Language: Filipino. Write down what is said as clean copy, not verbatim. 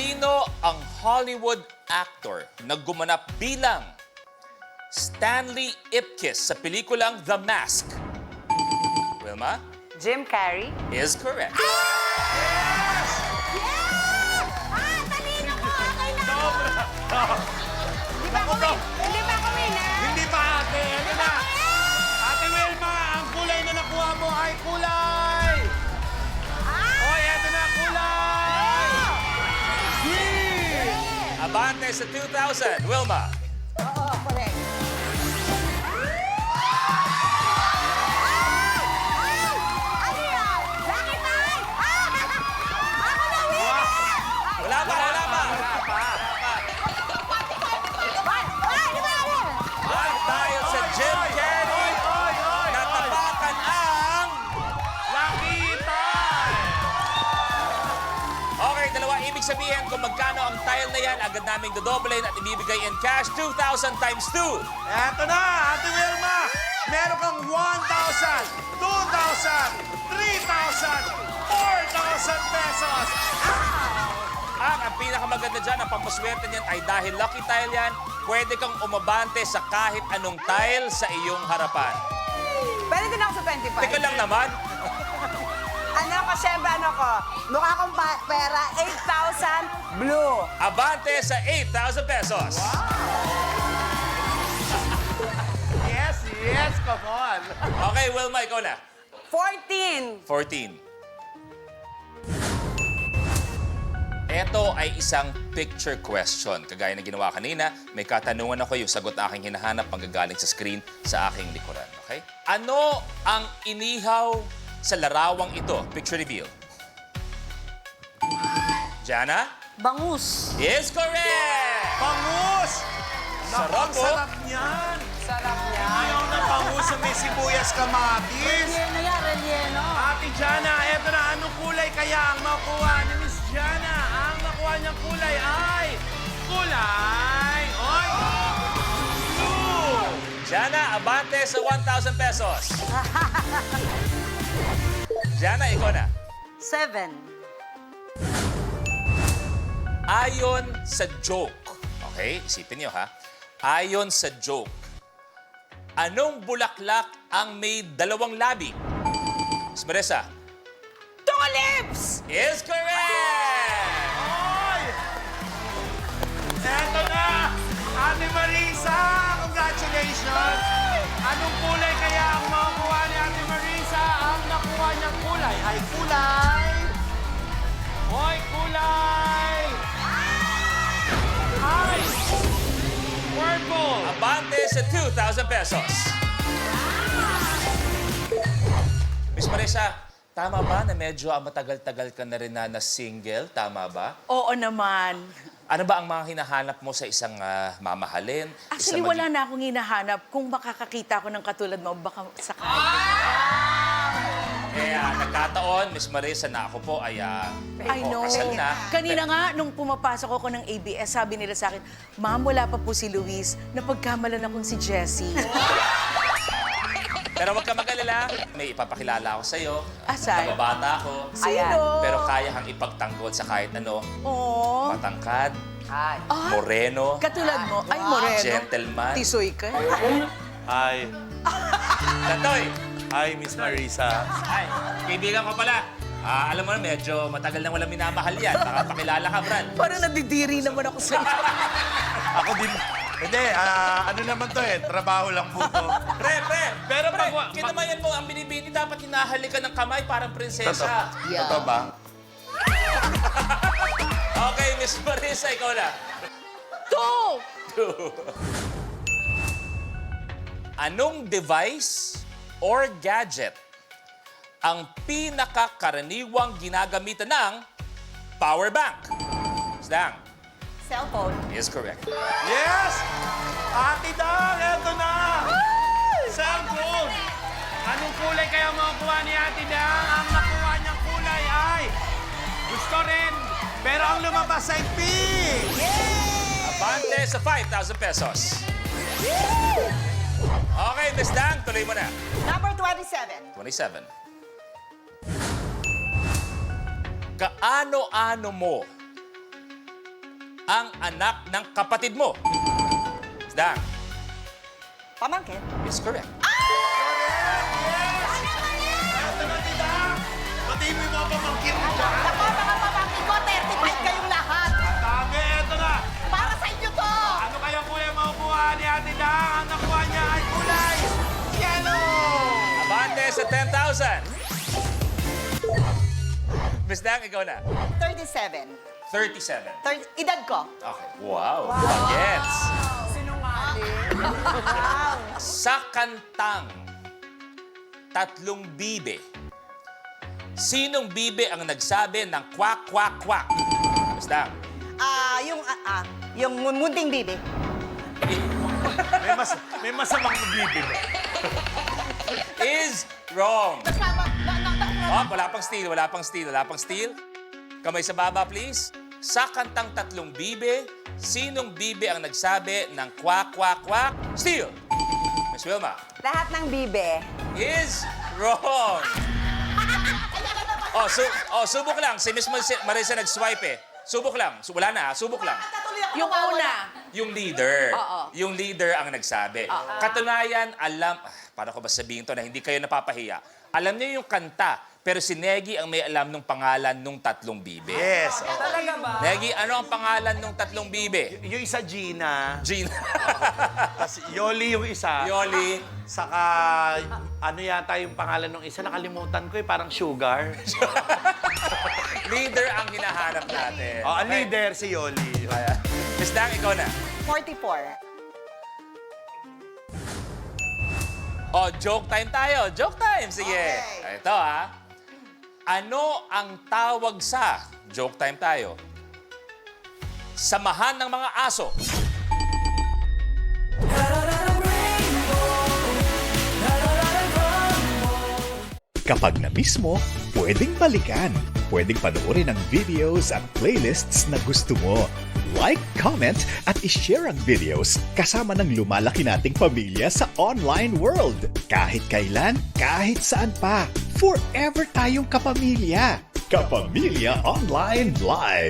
Sino ang Hollywood actor na gumanap bilang Stanley Ipkiss sa pelikulang The Mask? Wilma Jim Carrey. is correct. Talino ko! Okay na! Hindi ba ako winner? Hindi pa ate, ano na? Ate Wilma, ang kulay na nakuha mo ay kulay! Hoy, eto na, kulay! Green! Abante sa 2,000. Wilma. Oo, correct. Ano yan? Lucky time! Ako na winner! Wala pa, wala pa. Di ba yan? At dahil sa Jim Carrey, Oy! natapakan ang... Lucky time! Okay, dalawa. Ibig sabihin kung magkano ang tile na yan, agad naming dodoblein at ibibigay in cash 2,000 times 2. Eto na, Ate Wilma! Meron kang 1,000, 2,000, 3,000, 4,000 pesos! At ang pinakamaganda dyan, ang pampaswerte niyan ay dahil lucky tile yan, pwede kang umabante sa kahit anong tile sa iyong harapan. Pwede din ako sa 25. Teka lang naman. Ano ko, syempre, ano ko? Mukha kong pera, 8,000 blue. Abante sa 8,000 pesos. Yes, come on! Okay, Wilma, ikaw na. 14. 14. Ito ay isang picture question. Kagaya na ginawa kanina, may katanungan ako yung sagot na aking hinahanap panggagaling sa screen sa aking likuran. Okay? Ano ang inihaw sa larawang ito? Picture reveal. Jana? Bangus. Is correct! Bangus! Sarap, Naku, oh. sarap niyan! Sarap niya. Ayaw ng bangus sa may sibuyas kamatis. Relleno yan, relleno. Ate Jana, eto na, anong kulay kaya ang makuha ni Miss Jana? Ang nakuha niyang kulay ay kulay... Oy! Blue! Jana, abante sa 1,000 pesos. Jana, ikaw na. 7. Ayon sa joke, okay, isipin niyo ha, ayon sa joke, anong bulaklak ang may dalawang labi? Miss Marissa, Tulips! is correct! Oy! Eto na! Ate Marisa, congratulations! Anong kulay kaya ang makukuha ni Ate Marisa? Ang nakuha niyang kulay ay kulay... Hoy, kulay! Ay! Purple! Abante sa 2,000 pesos. Miss Marissa, tama ba na medyo matagal-tagal ka na rin na single? Tama ba? Oo naman. Ano ba ang mga hinahanap mo sa isang mamahalin? Actually, Isang wala na akong hinahanap. Kung makakakita ko ng katulad mo, baka sakali. Kaya nagkataon, Miss Marissa, na ako po ay I know. kasal na. Kanina nga, nung pumapasok ako ng ABS, sabi nila sa akin, Ma'am, wala pa po si Luis. Napagkamalan akong si Jessie. Pero huwag ka mag-alala, may ipapakilala ako sa'yo. Asan? Nababata ako. Sino? Pero kaya kang ipagtanggol sa kahit ano. Oo. Matangkad, Ay. Ah, moreno, katulad mo. Ay, Moreno. gentleman. Tisoy ka. Hi. Tatoy! Hi, Miss Marisa. Ay, kaibigan ko pala. Alam mo na, medyo matagal nang walang minamahal yan. Baka pakilala ka, Brad. Parang nadidiri naman ako sa'yo. Ako din. Hindi, ano naman to eh, trabaho lang po to. Pre! Pero Pre, pag- kinamayan mo ang binibini, dapat hinahalikan ng kamay parang prinsesa. Yeah. Totoo ba? Okay, Miss Marissa, ikaw na. 2. Anong device or gadget ang pinakakaraniwang ginagamitan ng power bank? Stang Cellphone. is correct. Yes! Ate Dang, eto na! Cellphone! Anong kulay kaya makukuha ni Ate Dang? Ang nakuha niyang kulay ay... Gusto rin, pero ang lumabas ay pink! Abante sa 5,000 pesos. Okay, Miss Dang, tuloy mo na. Number 27. 27. Kaano-ano mo ang anak ng kapatid mo? Miss Dang Pamangkin. is correct. Eto na, tita. Batiin mo yung mga pamangkin mo dyan. Ako, mga pamangkin ko, 35 kayong lahat. Dami, eto na. Para sa inyo to. Ano kayang kulay makukuha ni Ate Dang? Ang nakuha niya ay kulay yellow! Abante sa 10,000. Miss Dang, ikaw na. 37. 37. Edad ko. Okay. Wow. Bagets. Sa kantang Tatlong Bibe, sinong bibe ang nagsabi ng kwak, kwak, kwak? Miss Dang. Yung munting bibi. May masamang bibig. Is wrong. Oh, wala pang steal, wala pang steal, wala pang steal. Kamay sa baba, please. Sa kantang Tatlong Bibe, sinong bibe ang nagsabi ng kwak, kwak, kwak? Steal. Miss Wilma. Lahat ng bibe. Is wrong. Subok lang. Si Miss Marisa nag-swipe eh. Subok lang. Wala na, subok lang. Yung una. Yung leader. Oo. Yung leader ang nagsabi. Katunayan, paano ko ba sabihin to na hindi kayo napapahiya? Alam niyo yung kanta, pero si Negi ang may alam ng pangalan nung Tatlong Bibe. Yes. oo. Talaga ba? Negi, ano ang pangalan nung Tatlong Bibe? Yung isa, Gina. Gina. Tapos Yoli yung isa. Yoli. Saka, ano yata yung pangalan ng isa? Nakalimutan ko eh, parang Sugar. Leader ang hinahanap natin. Oh, ang leader, si Yoli. Miss Dang, ikaw na. 44. Oh, joke time tayo. Joke time. Sige. Okay. Ito ha. Ano ang tawag sa, joke time tayo, samahan ng mga aso? Kapag na-miss mo, pwedeng balikan. Pwedeng panoorin ang videos at playlists na gusto mo. Like, comment, at ishare ang videos kasama ng lumalaki nating pamilya sa online world. Kahit kailan, kahit saan pa. Forever tayong kapamilya. Kapamilya Online Live.